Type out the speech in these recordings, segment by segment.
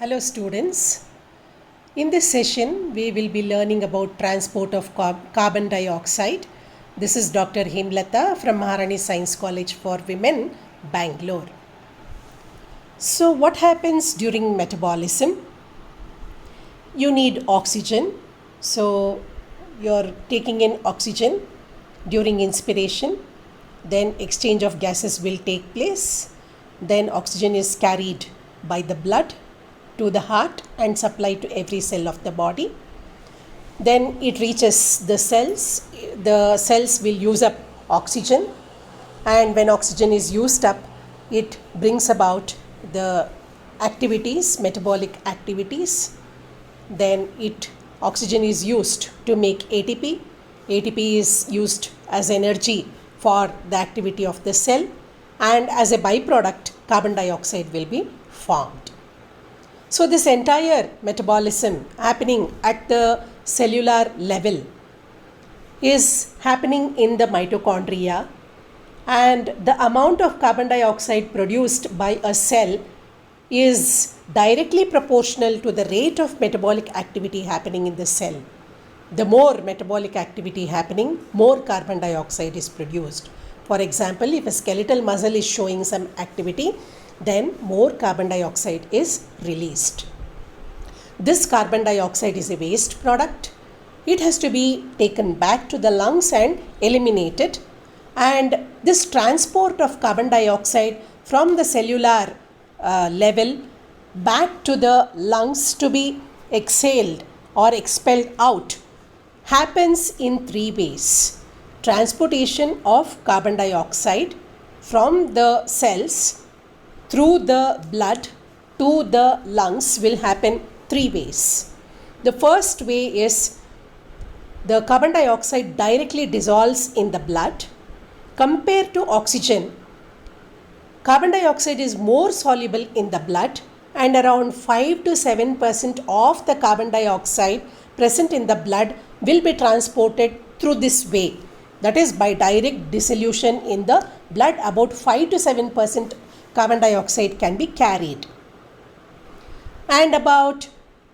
Hello students. In this session, we will be learning about transport of carbon dioxide. This is Dr. Hemlata from Maharani Science College for Women, Bangalore. So what happens during metabolism? You need oxygen. So you're taking in oxygen during inspiration. Then exchange of gases will take place. Then oxygen is carried by the blood to the heart and supplied to every cell of the body. Then it reaches the cells. The cells will use up oxygen, and when oxygen is used up, it brings about the activities, metabolic activities. Then oxygen is used to make ATP. ATP is used as energy for the activity of the cell, and as a byproduct, carbon dioxide will be formed. So this entire metabolism happening at the cellular level is happening in the mitochondria, and the amount of carbon dioxide produced by a cell is directly proportional to the rate of metabolic activity happening in the cell. The more metabolic activity happening, more carbon dioxide is produced. For example, if a skeletal muscle is showing some activity, then more carbon dioxide is released. This carbon dioxide is a waste product. It has to be taken back to the lungs and eliminated. And this transport of carbon dioxide from the cellular level back to the lungs to be exhaled or expelled out happens in three ways. Transportation of carbon dioxide from the cells through the blood to the lungs will happen three ways. The first way is the carbon dioxide directly dissolves in the blood. Compared to oxygen, carbon dioxide is more soluble in the blood, and around 5 to 7% of the carbon dioxide present in the blood will be transported through this way. That is, by direct dissolution in the blood, about 5 to 7% carbon dioxide can be carried, and about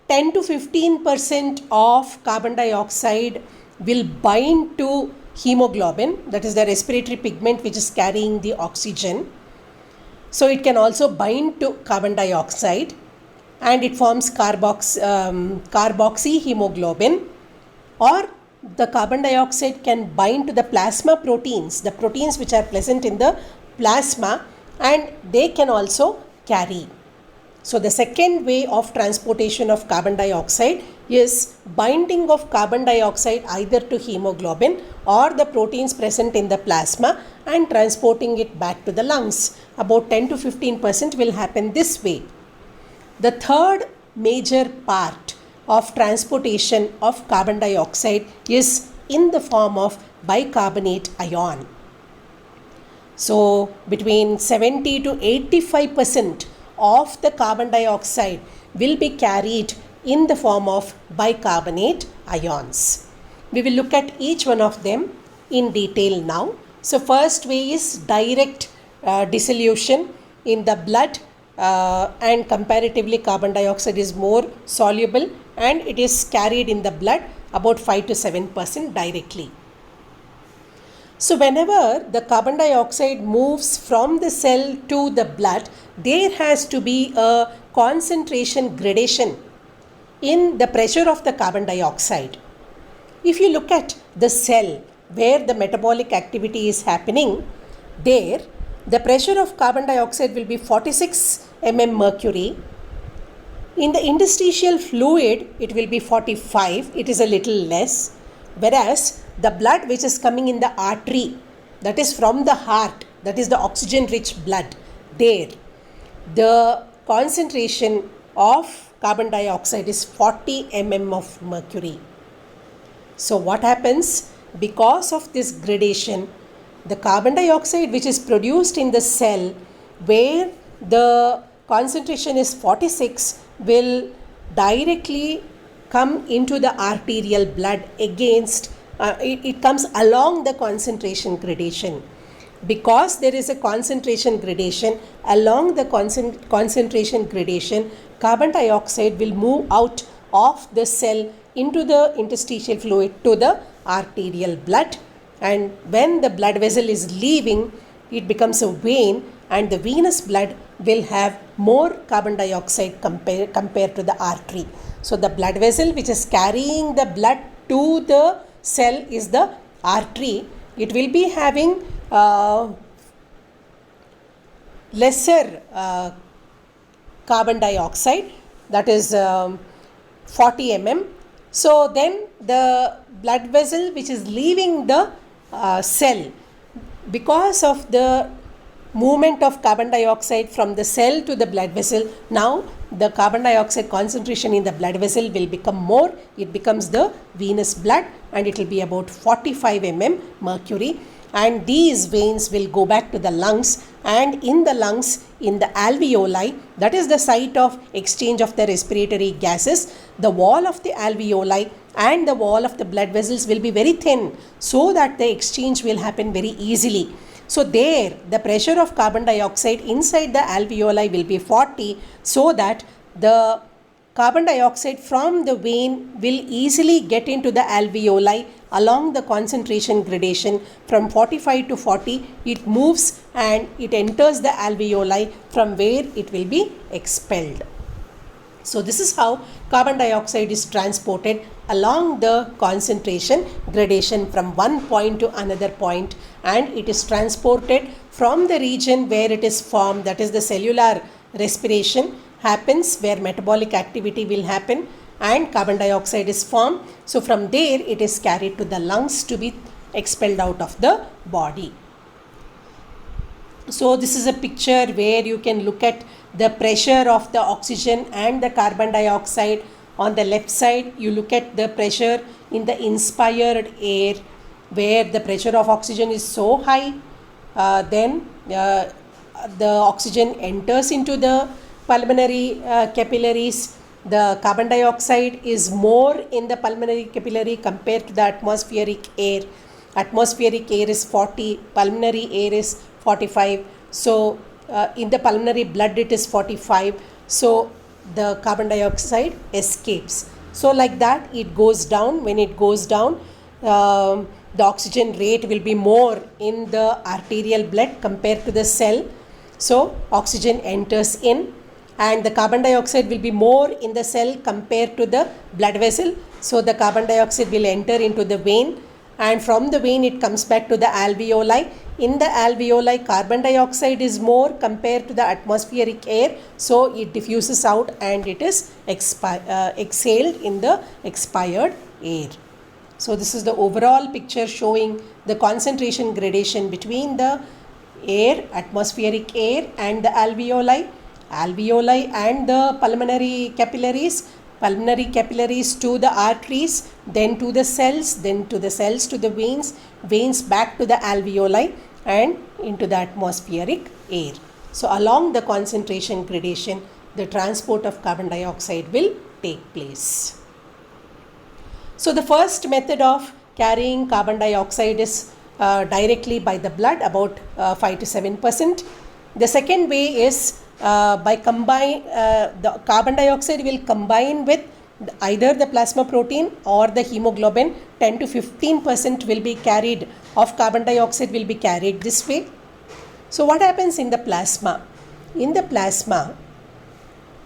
10 to 15% of carbon dioxide will bind to hemoglobin, that is the respiratory pigment which is carrying the oxygen. So it can also bind to carbon dioxide, and it forms carboxyhemoglobin, or the carbon dioxide can bind to the plasma proteins, the proteins which are present in the plasma, and they can also carry. So the second way of transportation of carbon dioxide is binding of carbon dioxide either to hemoglobin or the proteins present in the plasma and transporting it back to the lungs. About 10 to 15% will happen this way. The third major part of transportation of carbon dioxide is in the form of bicarbonate ion. So between 70 to 85% of the carbon dioxide will be carried in the form of bicarbonate ions. We will look at each one of them in detail now. So first way is direct dissolution in the blood, and comparatively carbon dioxide is more soluble and it is carried in the blood about 5 to 7% directly. So whenever the carbon dioxide moves from the cell to the blood, there has to be a concentration gradation in the pressure of the carbon dioxide. If you look at the cell where the metabolic activity is happening, there the pressure of carbon dioxide will be 46 mm mercury. In the interstitial fluid, it will be 45, it is a little less, whereas the blood which is coming in the artery, that is from the heart, that is the oxygen rich blood, there the concentration of carbon dioxide is 40 mm of mercury. So what happens? Because of this gradation, the carbon dioxide which is produced in the cell where the concentration is 46 will directly come into the arterial blood against it comes along the concentration gradation. Because there is a concentration gradation, along the concentration gradation, carbon dioxide will move out of the cell into the interstitial fluid to the arterial blood, and when the blood vessel is leaving, it becomes a vein, and the venous blood will have more carbon dioxide compared to the artery. So the blood vessel which is carrying the blood to the cell is the artery. It will be having lesser carbon dioxide, that is 40 mm. So then the blood vessel which is leaving the cell, because of the movement of carbon dioxide from the cell to the blood vessel, now the carbon dioxide concentration in the blood vessel will become more. It becomes the venous blood, and it will be about 45 mm mercury, and these veins will go back to the lungs, and in the lungs, in the alveoli, that is the site of exchange of the respiratory gases, the wall of the alveoli and the wall of the blood vessels will be very thin, so that the exchange will happen very easily. So there the pressure of carbon dioxide inside the alveoli will be 40, so that the carbon dioxide from the vein will easily get into the alveoli along the concentration gradation from 45 to 40. It moves and it enters the alveoli, from where it will be expelled. So this is how carbon dioxide is transported along the concentration gradation from one point to another point, and it is transported from the region where it is formed, that is the cellular respiration happens, where metabolic activity will happen and carbon dioxide is formed. So from there it is carried to the lungs to be expelled out of the body. So this is a picture where you can look at the pressure of the oxygen and the carbon dioxide. On the left side, you look at the pressure in the inspired air, where the pressure of oxygen is so high, then the oxygen enters into the pulmonary capillaries. The carbon dioxide is more in the pulmonary capillary compared to the atmospheric air. Atmospheric air is 40, pulmonary air is 45. So in the pulmonary blood it is 45. So the carbon dioxide escapes. So like that it goes down. When it goes down, the oxygen rate will be more in the arterial blood compared to the cell. So oxygen enters in, and the carbon dioxide will be more in the cell compared to the blood vessel. So the carbon dioxide will enter into the vein, and from the vein it comes back to the alveoli. In the alveoli, carbon dioxide is more compared to the atmospheric air, so it diffuses out and it is exhaled in the expired air. So this is the overall picture showing the concentration gradation between the air, atmospheric air, and the alveoli and the pulmonary capillaries to the arteries, then to the cells, to the veins back to the alveoli and into the atmospheric air. So along the concentration gradation, the transport of carbon dioxide will take place. So the first method of carrying carbon dioxide is directly by the blood, about 5 to 7%. The second way is the carbon dioxide will combine with either the plasma protein or the hemoglobin. 10 to 15% will be carried of carbon dioxide will be carried this way. So what happens in the plasma? In the plasma,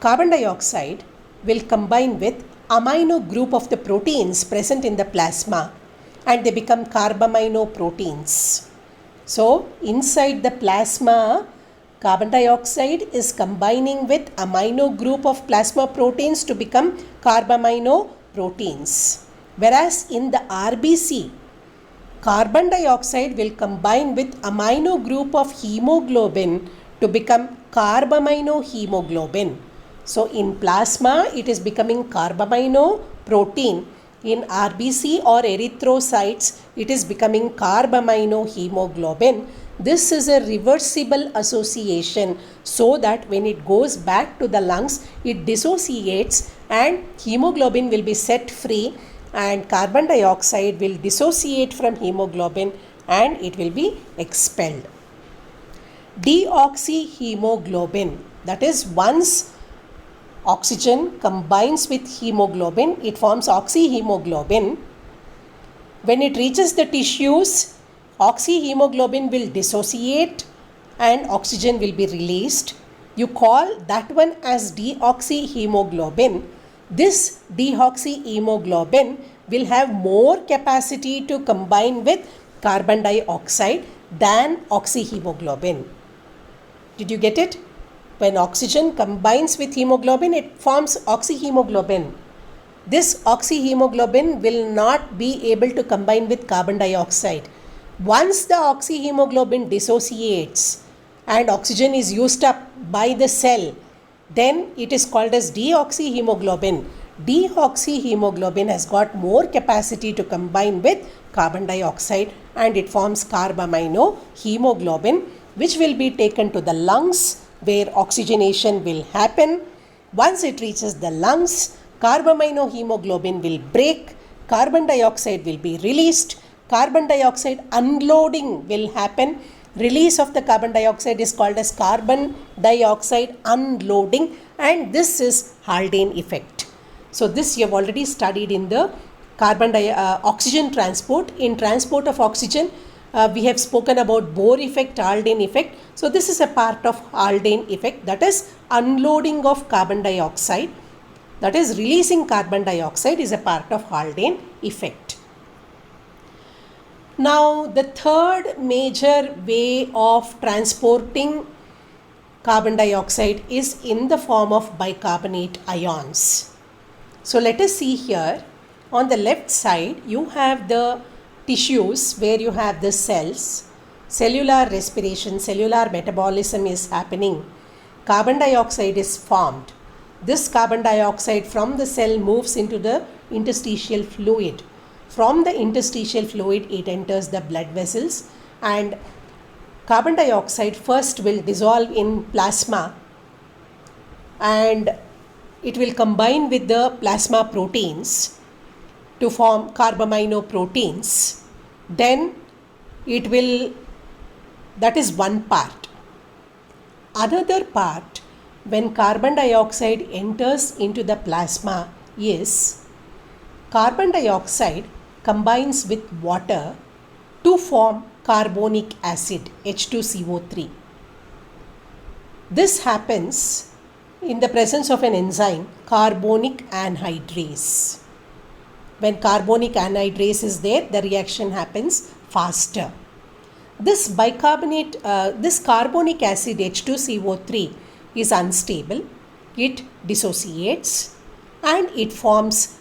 carbon dioxide will combine with amino group of the proteins present in the plasma, and they become carbamino proteins. So inside the plasma, carbon dioxide is combining with amino group of plasma proteins to become carbamino proteins. Whereas in the RBC, carbon dioxide will combine with amino group of hemoglobin to become carbamino hemoglobin. So in plasma, it is becoming carbamino protein. In RBC or erythrocytes, it is becoming carbamino hemoglobin. This is a reversible association, so that when it goes back to the lungs, it dissociates and hemoglobin will be set free, and carbon dioxide will dissociate from hemoglobin and it will be expelled. Deoxyhemoglobin, that is, once oxygen combines with hemoglobin, it forms oxyhemoglobin. When it reaches the tissues, oxyhemoglobin will dissociate and oxygen will be released. You call that one as deoxyhemoglobin. This deoxyhemoglobin will have more capacity to combine with carbon dioxide than oxyhemoglobin. Did you get it? When oxygen combines with hemoglobin, it forms oxyhemoglobin. This oxyhemoglobin will not be able to combine with carbon dioxide. Once the oxyhemoglobin dissociates and oxygen is used up by the cell, then it is called as deoxyhemoglobin. Deoxyhemoglobin has got more capacity to combine with carbon dioxide and it forms carbaminohemoglobin, which will be taken to the lungs where oxygenation will happen. Once it reaches the lungs, carbaminohemoglobin will break, carbon dioxide will be released, carbon dioxide unloading will happen. Release of the carbon dioxide is called as carbon dioxide unloading, and this is Haldane effect. So this you have already studied in the oxygen transport. In transport of oxygen, we have spoken about Bohr effect, Haldane effect. So this is a part of Haldane effect, that is unloading of carbon dioxide, that is releasing carbon dioxide is a part of Haldane effect. Now the third major way of transporting carbon dioxide is in the form of bicarbonate ions. So let us see here. On the left side you have the tissues where you have the cells. Cellular respiration, cellular metabolism is happening. Carbon dioxide is formed. This carbon dioxide from the cell moves into the interstitial fluid. From the interstitial fluid it enters the blood vessels, and carbon dioxide first will dissolve in plasma and it will combine with the plasma proteins to form carbaminoproteins. Then it will, that is one part. Another part, when carbon dioxide enters into the plasma, is carbon dioxide combines with water to form carbonic acid, H2CO3. This happens in the presence of an enzyme, carbonic anhydrase. When carbonic anhydrase is there, the reaction happens faster. This carbonic acid H2CO3 is unstable. It dissociates and it forms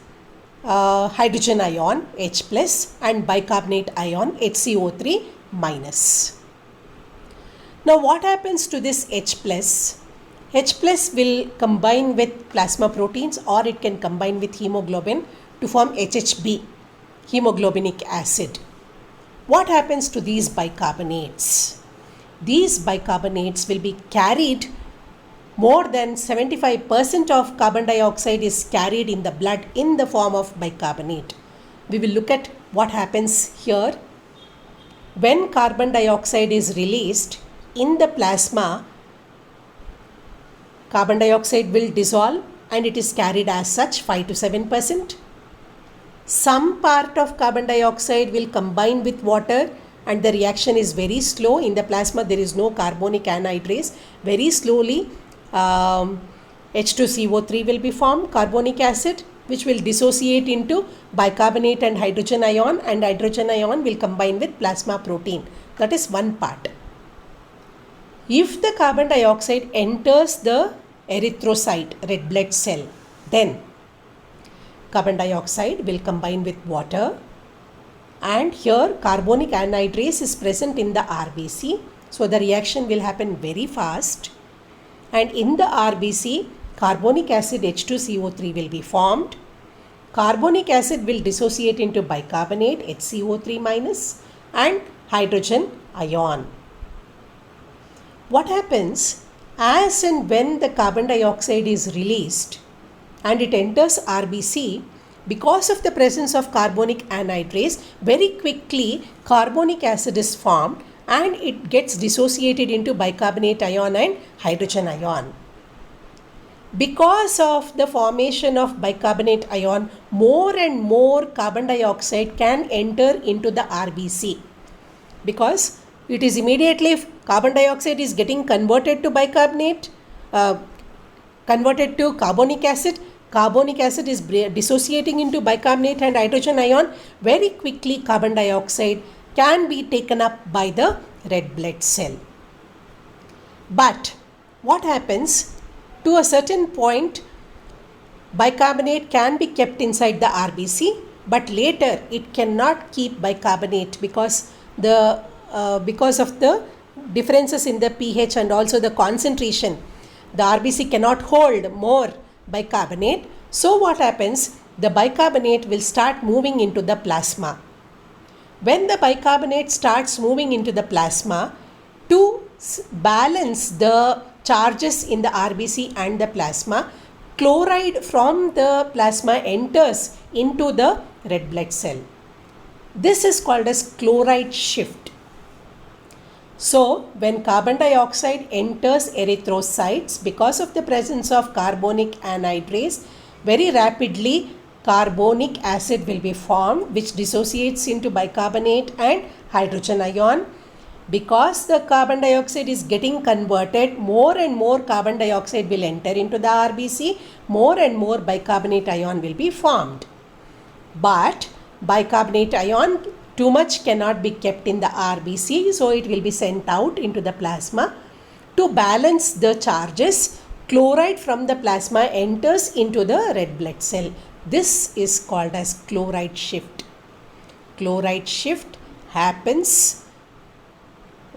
hydrogen ion H plus and bicarbonate ion HCO3 minus. Now what happens to this H plus? H plus will combine with plasma proteins, or it can combine with hemoglobin to form HHB, hemoglobinic acid. What happens to these bicarbonates? These bicarbonates will be carried, more than 75% of carbon dioxide is carried in the blood in the form of bicarbonate. We will look at what happens here. When carbon dioxide is released in the plasma, carbon dioxide will dissolve and it is carried as such 5 to 7%. Some part of carbon dioxide will combine with water and the reaction is very slow. In the plasma there is no carbonic anhydrase. Very slowly H2CO3 will be formed, carbonic acid, which will dissociate into bicarbonate and hydrogen ion will combine with plasma protein. That is one part. If the carbon dioxide enters the erythrocyte, red blood cell, then carbon dioxide will combine with water, and here carbonic anhydrase is present in the RBC, so the reaction will happen very fast, and in the RBC carbonic acid H2CO3 will be formed. Carbonic acid will dissociate into bicarbonate HCO3 minus and hydrogen ion. What happens as and when the carbon dioxide is released and it enters RBC, because of the presence of carbonic anhydrase, very quickly carbonic acid is formed and it gets dissociated into bicarbonate ion and hydrogen ion. Because of the formation of bicarbonate ion, more and more carbon dioxide can enter into the RBC, because it is immediately, if carbon dioxide is getting converted to bicarbonate, converted to carbonic acid is dissociating into bicarbonate and hydrogen ion. Very quickly carbon dioxide can be taken up by the red blood cell. But what happens, to a certain point bicarbonate can be kept inside the RBC, but later it cannot keep bicarbonate because of the differences in the pH and also the concentration. The RBC cannot hold more bicarbonate. So what happens, the bicarbonate will start moving into the plasma. When the bicarbonate starts moving into the plasma, to balance the charges in the RBC and the plasma, chloride from the plasma enters into the red blood cell. This is called as chloride shift. So when carbon dioxide enters erythrocytes, because of the presence of carbonic anhydrase, very rapidly carbonic acid will be formed, which dissociates into bicarbonate and hydrogen ion. Because the carbon dioxide is getting converted, more and more carbon dioxide will enter into the RBC, more and more bicarbonate ion will be formed. But bicarbonate ion, too much cannot be kept in the RBC, so it will be sent out into the plasma. To balance the charges, chloride from the plasma enters into the red blood cell. This is called as chloride shift. Chloride shift happens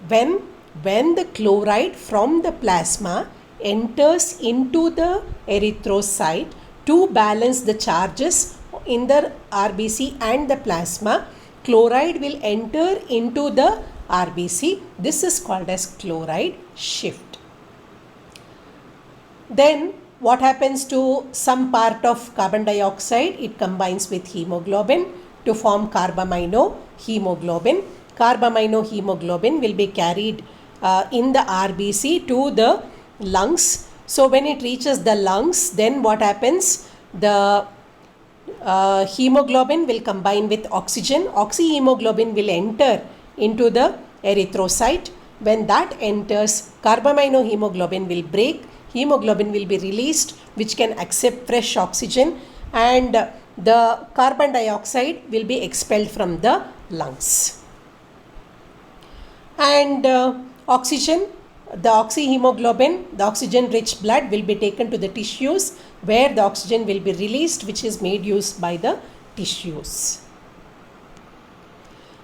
when the chloride from the plasma enters into the erythrocyte. To balance the charges in the RBC and the plasma, chloride will enter into the RBC. This is called as chloride shift. Then what happens to some part of carbon dioxide? It combines with hemoglobin to form carbaminohemoglobin. Carbaminohemoglobin will be carried in the RBC to the lungs. So when it reaches the lungs, then what happens? The hemoglobin will combine with oxygen. Oxyhemoglobin will enter into the erythrocyte. When that enters, carbaminohemoglobin will break. Hemoglobin will be released, which can accept fresh oxygen, and the carbon dioxide will be expelled from the lungs. And oxygen, the oxyhemoglobin, the oxygen rich blood will be taken to the tissues where the oxygen will be released, which is made use by the tissues.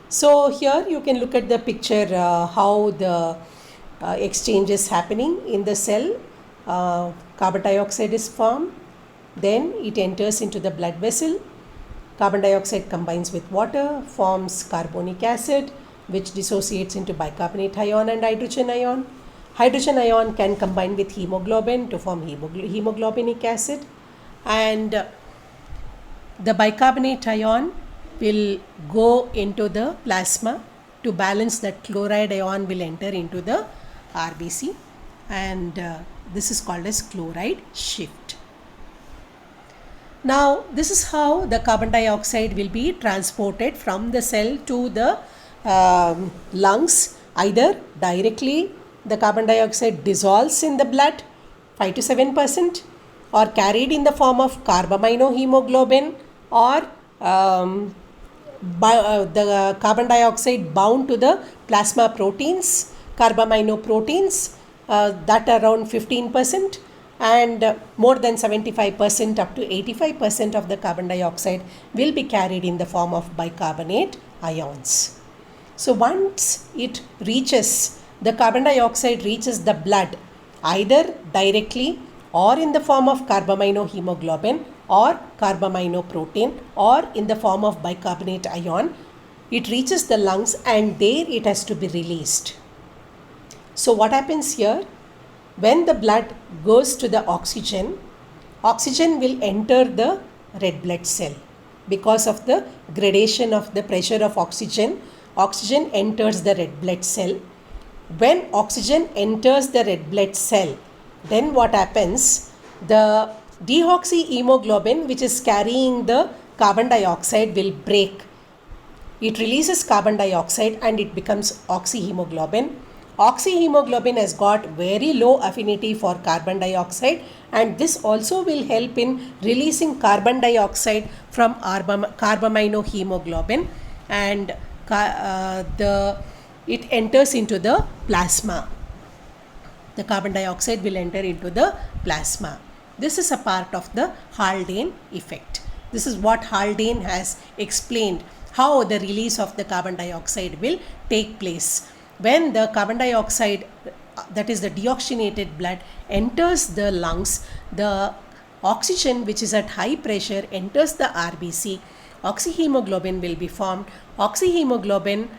So here you can look at the picture how the exchange is happening in the cell. Carbon dioxide is formed, then it enters into the blood vessel. Carbon dioxide combines with water, forms carbonic acid, which dissociates into bicarbonate ion and hydrogen ion. Hydrogen ion can combine with hemoglobin to form hemoglobinic acid, and the bicarbonate ion will go into the plasma. To balance that, chloride ion will enter into the RBC, and this is called as chloride shift. Now this is how the carbon dioxide will be transported from the cell to the lungs. Either directly the carbon dioxide dissolves in the blood 5 to 7%, or carried in the form of carbaminohemoglobin, or the carbon dioxide bound to the plasma proteins, carbaminoproteins, that around 15%, and more than 75% up to 85% of the carbon dioxide will be carried in the form of bicarbonate ions. So once it reaches, the carbon dioxide reaches the blood either directly or in the form of carbaminohemoglobin or carbaminoprotein or in the form of bicarbonate ion, it reaches the lungs and there it has to be released. So what happens here? When the blood goes to the oxygen, oxygen will enter the red blood cell. Because of the gradation of the pressure of oxygen, oxygen enters the red blood cell. When oxygen enters the red blood cell, then what happens? the deoxyhemoglobin, which is carrying the carbon dioxide, will break. It releases carbon dioxide and it becomes oxyhemoglobin. Oxyhemoglobin has got very low affinity for carbon dioxide, and this also will help in releasing carbon dioxide from carbaminohemoglobin, and it enters into the plasma. The carbon dioxide will enter into the plasma. This is a part of the Haldane effect. This is what Haldane has explained, how the release of the carbon dioxide will take place. When the carbon dioxide, that is the deoxygenated blood, enters the lungs, the oxygen, which is at high pressure, enters the RBC. Oxyhemoglobin will be formed. Oxyhemoglobin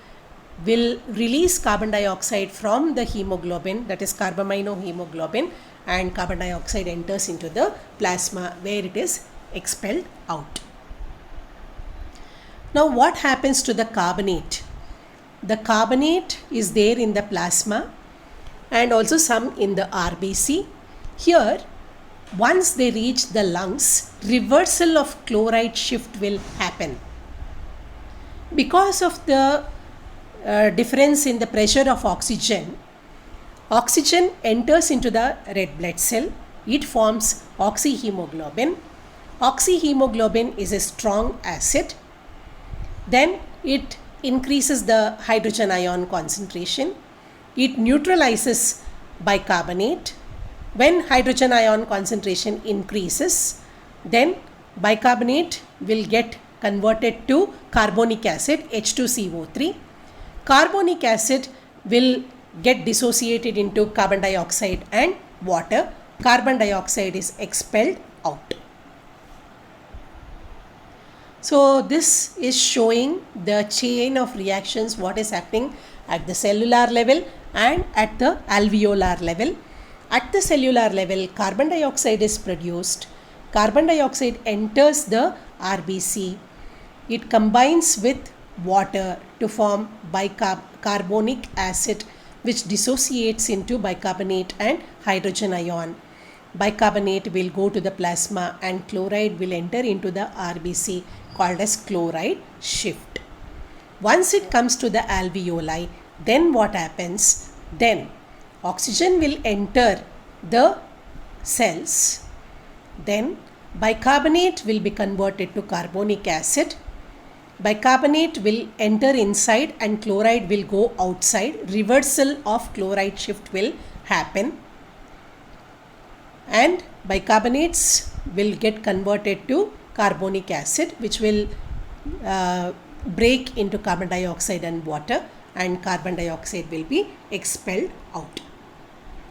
will release carbon dioxide from the hemoglobin, that is carbaminohemoglobin, and carbon dioxide enters into the plasma where it is expelled out. Now what happens to the carbonate? The carbonate is there in the plasma and also some in the RBC. Here, once they reach the lungs, reversal of chloride shift will happen. Because of the difference in the pressure of oxygen, oxygen enters into the red blood cell. It forms oxyhemoglobin. Oxyhemoglobin is a strong acid. Then it increases the hydrogen ion concentration. It neutralizes bicarbonate. When hydrogen ion concentration increases, then bicarbonate will get converted to carbonic acid, H2CO3. Carbonic acid will get dissociated into carbon dioxide and water. Carbon dioxide is expelled out. So this is showing the chain of reactions, what is happening at the cellular level and at the alveolar level. At the cellular level, carbon dioxide is produced. Carbon dioxide enters the RBC. It combines with water to form bicarbonic acid, which dissociates into bicarbonate and hydrogen ion. Bicarbonate will go to the plasma and chloride will enter into the RBC, called as chloride shift. Once it comes to the alveoli, then what happens? Then oxygen will enter the cells. Then bicarbonate will be converted to carbonic acid. Bicarbonate will enter inside and chloride will go outside. Reversal of chloride shift will happen. And bicarbonates will get converted to carbonic acid, which will break into carbon dioxide and water, and carbon dioxide will be expelled out.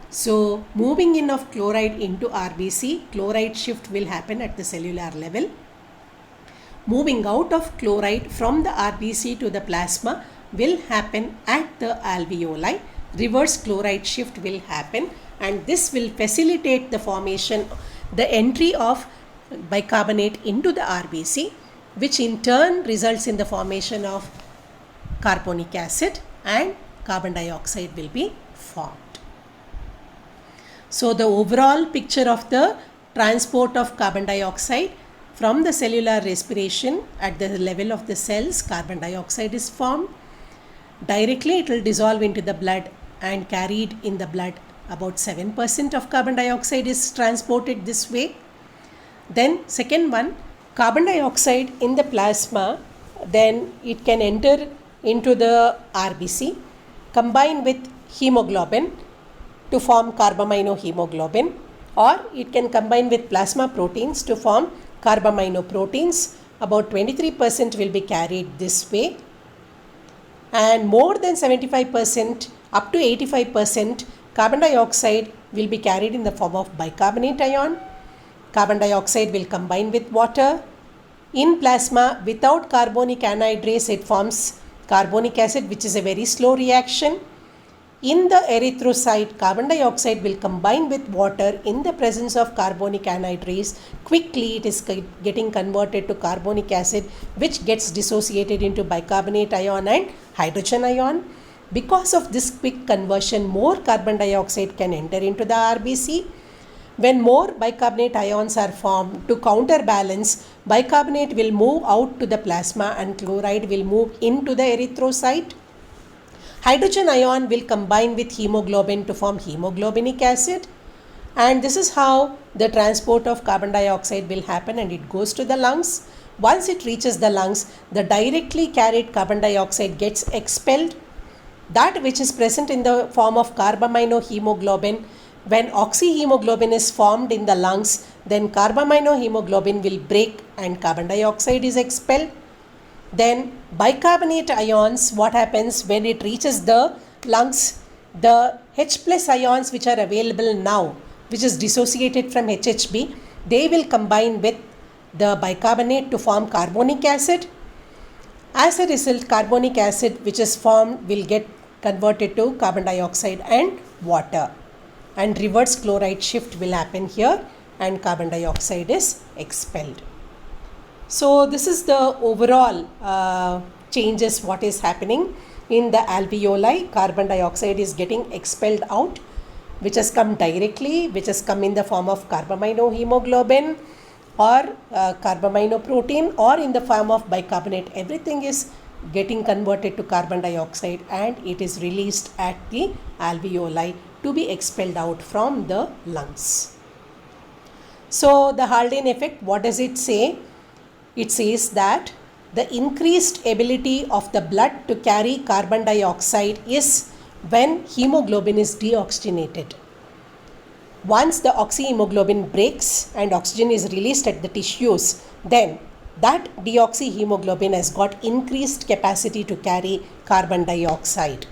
So moving in of chloride into RBC, chloride shift will happen at the cellular level. Moving out of chloride from the RBC to the plasma will happen at the alveoli. Reverse chloride shift will happen, and this will facilitate the formation, the entry of bicarbonate into the RBC, which in turn results in the formation of carbonic acid, and carbon dioxide will be formed. So the overall picture of the transport of carbon dioxide from the cellular respiration, at the level of the cells, carbon dioxide is formed. Directly it will dissolve into the blood and carried in the blood. About 7% of carbon dioxide is transported this way. Then second one, carbon dioxide in the plasma, then it can enter into the RBC, combine with hemoglobin to form carbaminohemoglobin, or it can combine with plasma proteins to form carbaminoproteins. About 23% will be carried this way, and more than 75% up to 85% carbon dioxide will be carried in the form of bicarbonate ion. Carbon dioxide will combine with water. In plasma, without carbonic anhydrase, it forms carbonic acid, which is a very slow reaction. In the erythrocyte, carbon dioxide will combine with water. In the presence of carbonic anhydrase, quickly it is getting converted to carbonic acid, which gets dissociated into bicarbonate ion and hydrogen ion. Because of this quick conversion, more carbon dioxide can enter into the RBC. When more bicarbonate ions are formed, to counterbalance, bicarbonate will move out to the plasma and chloride will move into the erythrocyte. Hydrogen ion will combine with hemoglobin to form hemoglobinic acid, and this is how the transport of carbon dioxide will happen, and it goes to the lungs. Once it reaches the lungs, the directly carried carbon dioxide gets expelled. That which is present in the form of carbaminohemoglobin, when oxyhemoglobin is formed in the lungs, then carbaminohemoglobin will break and carbon dioxide is expelled. Then bicarbonate ions, what happens when it reaches the lungs? The H plus ions which are available now, which is dissociated from HHB, they will combine with the bicarbonate to form carbonic acid. As a result, carbonic acid which is formed will get converted to carbon dioxide and water, and reverse chloride shift will happen here and carbon dioxide is expelled. So this is the overall changes what is happening in the alveoli. Carbon dioxide is getting expelled out, which has come directly, which has come in the form of carbaminohemoglobin or carbaminoprotein, or in the form of bicarbonate. Everything is getting converted to carbon dioxide and it is released at the alveoli to be expelled out from the lungs. So the Haldane effect, what does it say? It says that the increased ability of the blood to carry carbon dioxide is when hemoglobin is deoxygenated. Once the oxyhemoglobin breaks and oxygen is released at the tissues, then that deoxyhemoglobin has got increased capacity to carry carbon dioxide.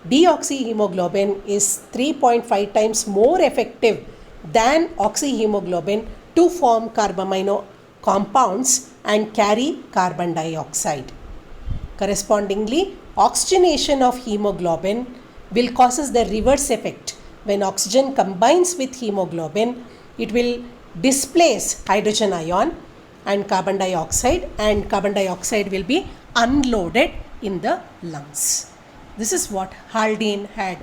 Deoxyhemoglobin is 3.5 times more effective than oxyhemoglobin to form carbamino compounds and carry carbon dioxide. Correspondingly, oxygenation of hemoglobin will causes the reverse effect. When oxygen combines with hemoglobin, it will displace hydrogen ion and carbon dioxide will be unloaded in the lungs. This is what Haldane had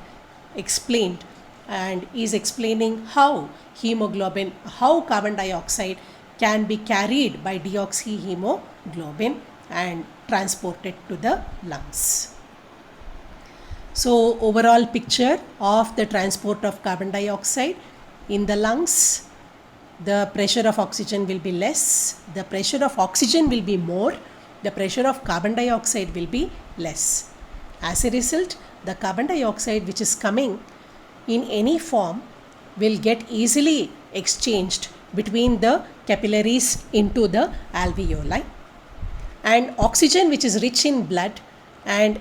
explained, and is explaining how carbon dioxide can be carried by deoxyhemoglobin and transported to the lungs. So overall picture of the transport of carbon dioxide in the lungs: the pressure of oxygen will be less, the pressure of oxygen will be more, the pressure of carbon dioxide will be less. As a result, the carbon dioxide which is coming in any form will get easily exchanged between the capillaries into the alveoli, and oxygen which is rich in blood and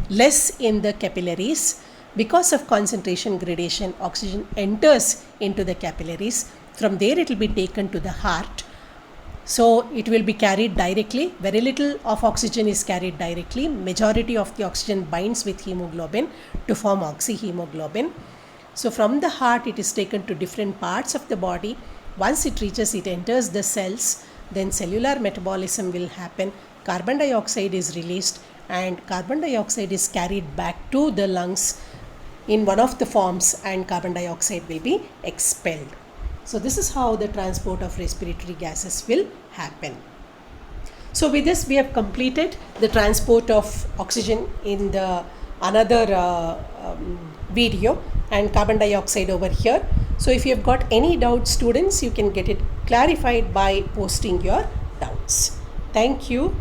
less in the capillaries, because of concentration gradation, oxygen enters into the capillaries. From there it will be taken to the heart, so it will be carried directly. Very little of oxygen is carried directly. Majority of the oxygen binds with hemoglobin to form oxyhemoglobin. So from the heart it is taken to different parts of the body. Once it reaches, it enters the cells, then cellular metabolism will happen. Carbon dioxide is released and carbon dioxide is carried back to the lungs in one of the forms, and carbon dioxide will be expelled. So this is how the transport of respiratory gases will happen. So with this we have completed the transport of oxygen in the another video, and carbon dioxide over here. So if you have got any doubts, students, you can get it clarified by posting your doubts. Thank you.